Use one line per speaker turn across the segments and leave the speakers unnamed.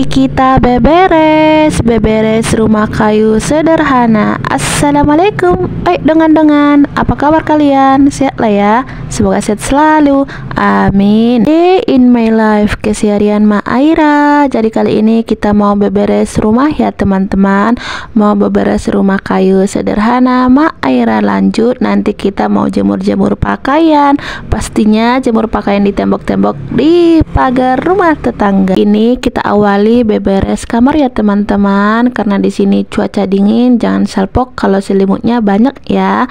Kita beberes rumah kayu sederhana. Assalamualaikum. Dengan apa kabar kalian? Sehat lah ya. Semoga sehat selalu. Amin. In my life, keseharian Mak Aira. Jadi kali ini kita mau beberes rumah ya teman-teman. Mau beberes rumah kayu sederhana Mak Aira. Lanjut, nanti kita mau jemur-jemur pakaian. Pastinya jemur pakaian di tembok-tembok di pagar rumah tetangga. Ini kita awali beberes kamar ya teman-teman, karena di sini cuaca dingin, jangan salpok kalau selimutnya banyak ya.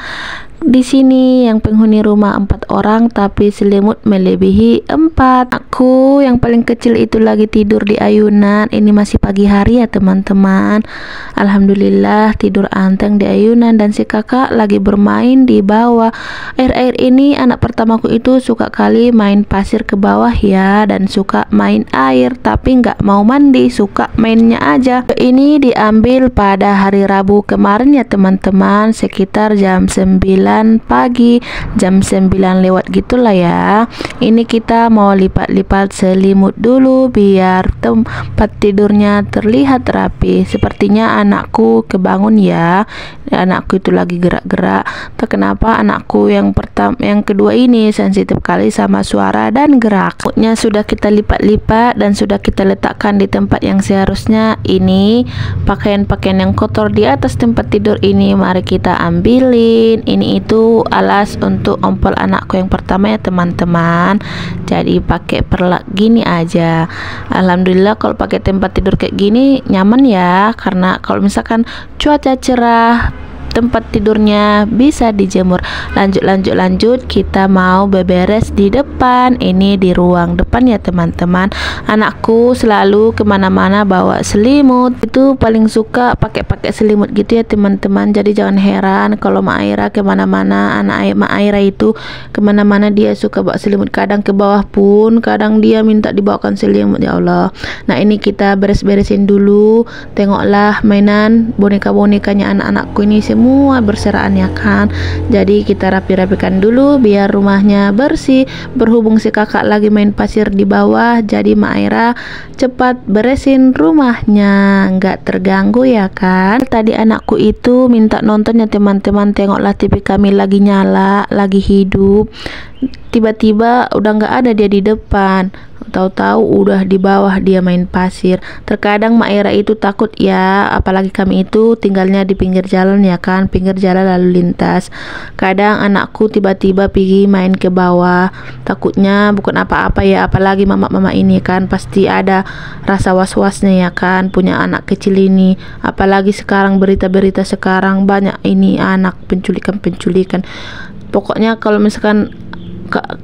Di sini yang penghuni rumah 4 orang, tapi selimut melebihi 4. Aku yang paling kecil itu lagi tidur di ayunan. Ini masih pagi hari ya teman-teman. Alhamdulillah tidur anteng di ayunan, dan si kakak lagi bermain di bawah. Air-air ini anak pertamaku itu suka kali main pasir ke bawah ya, dan suka main air, tapi nggak mau mandi, suka mainnya aja. Ini diambil pada hari Rabu kemarin ya teman-teman, sekitar jam 9 pagi, jam 9 lewat gitulah ya. Ini kita mau lipat-lipat selimut dulu biar tempat tidurnya terlihat rapi. Sepertinya anakku kebangun ya. Anakku itu lagi gerak-gerak. Tak kenapa anakku yang kedua ini sensitif kali sama suara dan gerak. Selimutnya sudah kita lipat-lipat dan sudah kita letakkan di tempat yang seharusnya. Ini pakaian-pakaian yang kotor di atas tempat tidur ini mari kita ambilin. Ini itu alas untuk ompol anakku yang pertama ya teman-teman. Jadi pakai perlak gini aja. Alhamdulillah kalau pakai tempat tidur kayak gini nyaman ya, karena kalau misalkan cuaca cerah tempat tidurnya bisa dijemur. Lanjut kita mau beberes di depan. Ini di ruang depan ya teman-teman. Anakku selalu kemana-mana bawa selimut, itu paling suka pakai selimut gitu ya teman-teman. Jadi jangan heran kalau Mak Aira kemana-mana, Mak Aira itu kemana-mana dia suka bawa selimut. Kadang ke bawah pun kadang dia minta dibawakan selimut, ya Allah. Nah ini kita beres-beresin dulu. Tengoklah mainan boneka-bonekanya anak-anakku ini semua berserakan ya kan. Jadi kita rapi-rapikan dulu biar rumahnya bersih. Berhubung si kakak lagi main pasir di bawah, jadi Mak Aira cepat beresin rumahnya, nggak terganggu ya kan. Tadi anakku itu minta nonton ya teman-teman. Tengoklah TV kami lagi nyala, lagi hidup. Tiba-tiba udah nggak ada dia di depan, tahu-tahu udah di bawah dia main pasir. Terkadang Mak Aira itu takut ya, apalagi kami itu tinggalnya di pinggir jalan ya kan, pinggir jalan lalu lintas. Kadang anakku tiba-tiba pergi main ke bawah, takutnya bukan apa-apa ya, apalagi mama-mama ini kan pasti ada rasa was-wasnya ya kan, punya anak kecil ini. Apalagi sekarang berita-berita sekarang banyak ini anak penculikan. Pokoknya kalau misalkan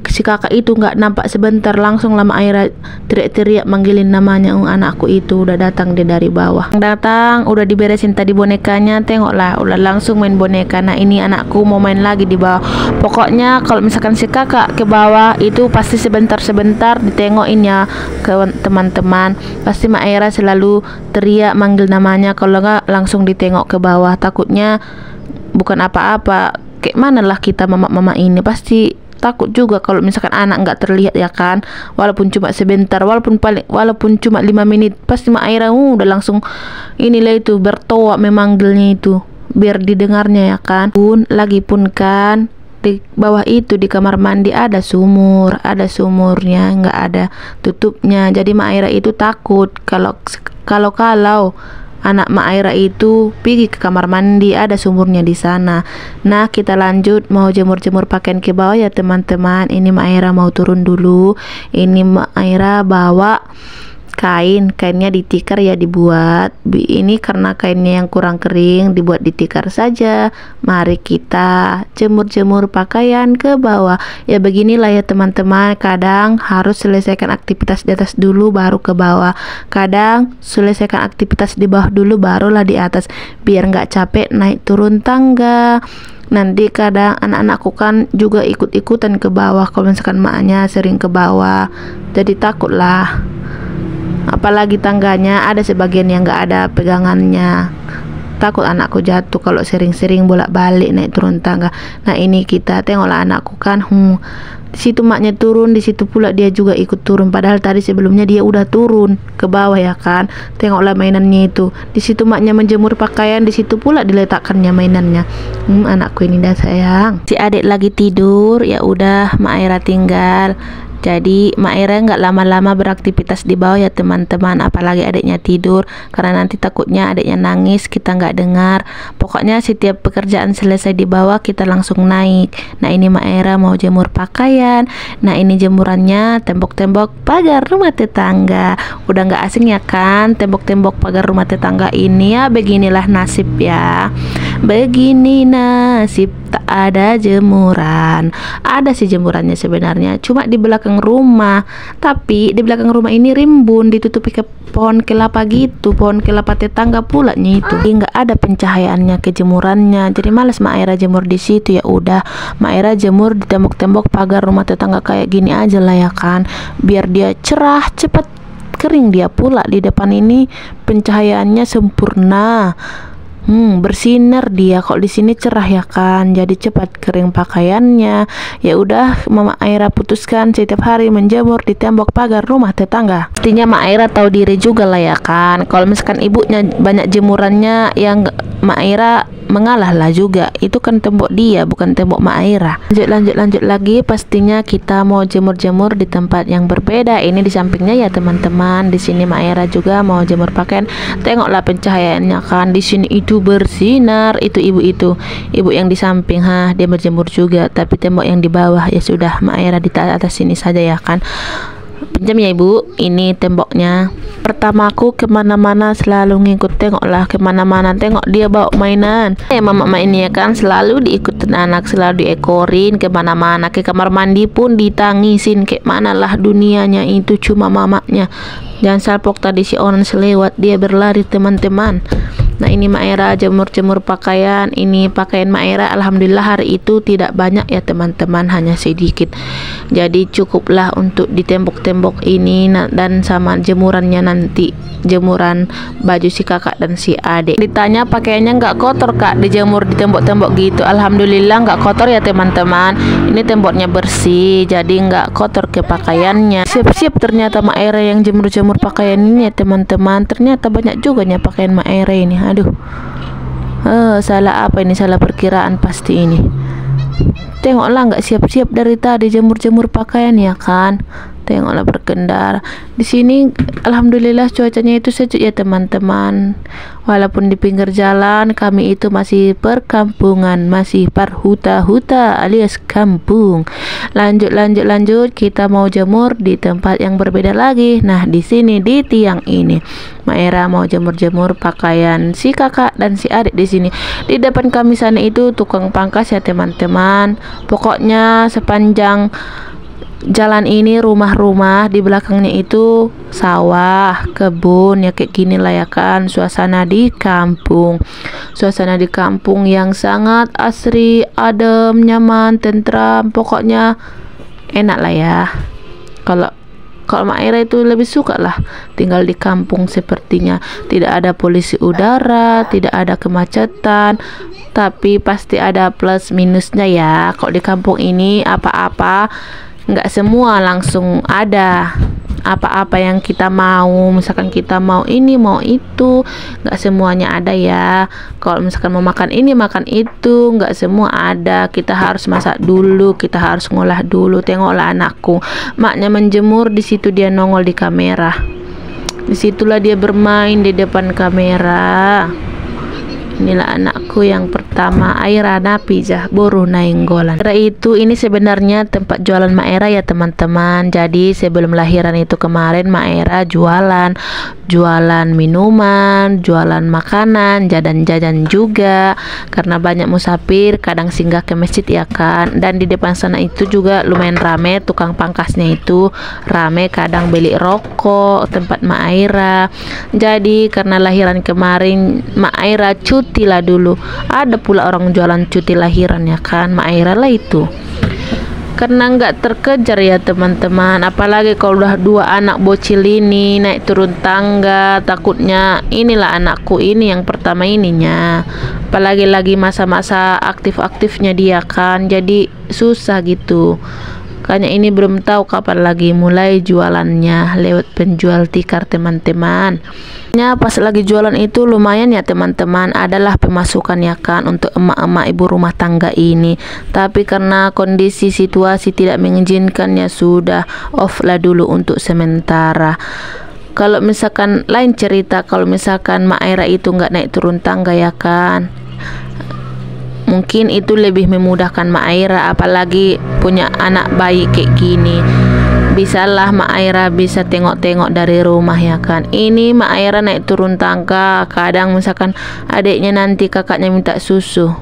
si kakak itu nggak nampak sebentar, langsung lama Aira teriak-teriak manggilin namanya. Anakku itu udah datang dari bawah. Datang udah diberesin tadi bonekanya, tengoklah udah langsung main boneka. Nah ini anakku mau main lagi di bawah. Pokoknya kalau misalkan si kakak ke bawah itu pasti sebentar-sebentar ditengokin ya ke teman-teman. Pasti Mak Aira selalu teriak manggil namanya, kalau nggak langsung ditengok ke bawah. Takutnya bukan apa-apa, kayak mana lah kita mama-mama ini pasti takut juga kalau misalkan anak nggak terlihat ya kan, walaupun cuma sebentar, walaupun cuma 5 menit, pasti Mak Aira udah langsung inilah itu bertoa memanggilnya itu biar didengarnya ya kan. Lagi pun kan di bawah itu di kamar mandi ada sumurnya, nggak ada tutupnya. Jadi Mak Aira itu takut kalau anak Mak Aira itu pergi ke kamar mandi, ada sumurnya di sana. Nah kita lanjut mau jemur-jemur pakaian ke bawah ya teman-teman. Ini Mak Aira mau turun dulu. Ini Mak Aira bawa kainnya ditikar ya, dibuat ini karena kainnya yang kurang kering dibuat ditikar saja. Mari kita jemur-jemur pakaian ke bawah ya. Beginilah ya teman-teman, kadang harus selesaikan aktivitas di atas dulu baru ke bawah, kadang selesaikan aktivitas di bawah dulu barulah di atas, biar nggak capek naik turun tangga. Nanti kadang anak-anakku kan juga ikut-ikutan ke bawah kalau misalkan maknya sering ke bawah, jadi takutlah. Apalagi tangganya ada sebagian yang nggak ada pegangannya, takut anakku jatuh kalau sering-sering bolak-balik naik turun tangga. Nah ini kita tengoklah anakku kan Di situ maknya turun, di situ pula dia juga ikut turun. Padahal tadi sebelumnya dia udah turun ke bawah ya kan. Tengoklah mainannya itu. Di situ maknya menjemur pakaian, di situ pula diletakkannya mainannya. Anakku ini dah sayang. Si adik lagi tidur, ya udah Mak Aira tinggal. Jadi Mak Aira nggak lama-lama beraktivitas di bawah ya teman-teman, apalagi adiknya tidur, karena nanti takutnya adiknya nangis kita nggak dengar. Pokoknya setiap pekerjaan selesai di bawah kita langsung naik. Nah ini Mak Aira mau jemur pakaian. Nah ini jemurannya tembok-tembok pagar rumah tetangga. Udah nggak asing ya kan tembok-tembok pagar rumah tetangga ini. Ya beginilah nasib ya. Begini nasib, tak ada jemuran. Ada sih jemurannya sebenarnya, cuma di belakang rumah. Tapi di belakang rumah ini rimbun, ditutupi ke pohon kelapa gitu, pohon kelapa tetangga pula itu. Jadi nggak ada pencahayaannya ke jemurannya. Jadi males Mak Aira jemur di situ. Ya udah Mak Aira jemur di tembok-tembok pagar rumah tetangga kayak gini aja lah ya kan. Biar dia cerah, cepat kering dia pula. Di depan ini pencahayaannya sempurna. Bersinar dia. Kok di sini cerah ya kan, jadi cepat kering pakaiannya. Ya udah Mama Aira putuskan setiap hari menjemur di tembok pagar rumah tetangga. Artinya Mak Aira tahu diri juga lah ya kan. Kalau misalkan ibunya banyak jemurannya, yang Mak Aira mengalah lah juga. Itu kan tembok dia, bukan tembok Mak Aira. Lanjut lagi. Pastinya kita mau jemur-jemur di tempat yang berbeda. Ini di sampingnya ya teman-teman. Di sini Mak Aira juga mau jemur pakaian. Tengoklah pencahayaannya kan. Di sini itu bersinar. Itu ibu yang di samping, dia berjemur juga. Tapi tembok yang di bawah ya sudah Mak Aira di atas sini saja ya kan. Pinjam ya ibu, ini temboknya. Pertama aku kemana-mana selalu ngikut, tengoklah kemana-mana, tengok dia bawa mainan. Mama ini ya kan selalu diikutin anak, selalu diekorin kemana-mana. Ke kamar mandi pun ditangisin, kayak mana lah dunianya itu cuma mamanya. Jangan salpok tadi si orang selewat, dia berlari teman-teman. Nah ini Mak Aira jemur-jemur pakaian. Ini pakaian Mak Aira alhamdulillah hari itu tidak banyak ya teman-teman, hanya sedikit. Jadi cukuplah untuk di tembok-tembok ini dan sama jemurannya nanti, jemuran baju si kakak dan si adik. Ditanya pakaiannya nggak kotor kak dijemur di tembok-tembok gitu. Alhamdulillah nggak kotor ya teman-teman. Ini temboknya bersih, jadi nggak kotor ke pakaiannya. Siap-siap ternyata Mak Aira yang jemur-jemur pakaian ini ya teman-teman. Ternyata banyak juga nya pakaian Mak Aira ini. Aduh, salah apa ini, salah perkiraan pasti ini. Tengoklah nggak siap-siap dari tadi jemur-jemur pakaian ya kan. Tengoklah berkendara. Di sini alhamdulillah cuacanya itu sejuk ya teman-teman. Walaupun di pinggir jalan, kami itu masih perkampungan, masih parhuta-huta alias kampung. Lanjut, kita mau jemur di tempat yang berbeda lagi. Nah, di sini di tiang ini Mak Aira mau jemur-jemur pakaian si kakak dan si adik di sini. Di depan kami sana itu tukang pangkas ya teman-teman. Pokoknya sepanjang jalan ini rumah-rumah, di belakangnya itu sawah, kebun ya kayak gini lah ya kan. Suasana di kampung yang sangat asri, adem, nyaman, tentram, pokoknya enak lah ya. Kalau Mak Aira itu lebih suka lah tinggal di kampung sepertinya. Tidak ada polusi udara, tidak ada kemacetan, tapi pasti ada plus minusnya ya. Kalau di kampung ini apa-apa nggak semua langsung ada. Apa-apa yang kita mau, misalkan kita mau ini mau itu, nggak semuanya ada ya. Kalau misalkan mau makan ini makan itu, nggak semua ada. Kita harus masak dulu, kita harus ngolah dulu. Tengoklah anakku, maknya menjemur, di situ dia nongol di kamera, disitulah dia bermain di depan kamera. Inilah anakku yang pertama, Aira Napijah Boru Nainggolan. Itu ini sebenarnya tempat jualan Mak Aira ya teman-teman. Jadi sebelum lahiran itu kemarin Mak Aira jualan minuman, jualan makanan, jajan-jajan juga. Karena banyak musafir, kadang singgah ke masjid ya kan. Dan di depan sana itu juga lumayan rame, tukang pangkasnya itu rame, kadang beli rokok tempat Mak Aira. Jadi karena lahiran kemarin Mak Aira cuti lah dulu. Ada pula orang jualan cuti lahiran ya kan, Mak Aira lah itu. Karena nggak terkejar ya teman-teman, apalagi kalau udah dua anak bocil ini naik turun tangga, takutnya inilah anakku ini yang pertama ininya, apalagi lagi masa-masa aktif-aktifnya dia kan, jadi susah gitu. Makanya ini belum tahu kapan lagi mulai jualannya lewat penjual tikar teman-teman. Pas lagi jualan itu lumayan ya teman-teman, adalah pemasukan ya kan untuk emak-emak ibu rumah tangga ini. Tapi karena kondisi situasi tidak mengizinkan, ya sudah off lah dulu untuk sementara. Kalau misalkan lain cerita, kalau misalkan Mak Aira itu nggak naik turun tangga ya kan, mungkin itu lebih memudahkan Mak Aira, apalagi punya anak bayi kayak gini. Bisalah Mak Aira bisa tengok-tengok dari rumah ya kan. Ini Mak Aira naik turun tangga, kadang misalkan adiknya nanti kakaknya minta susu,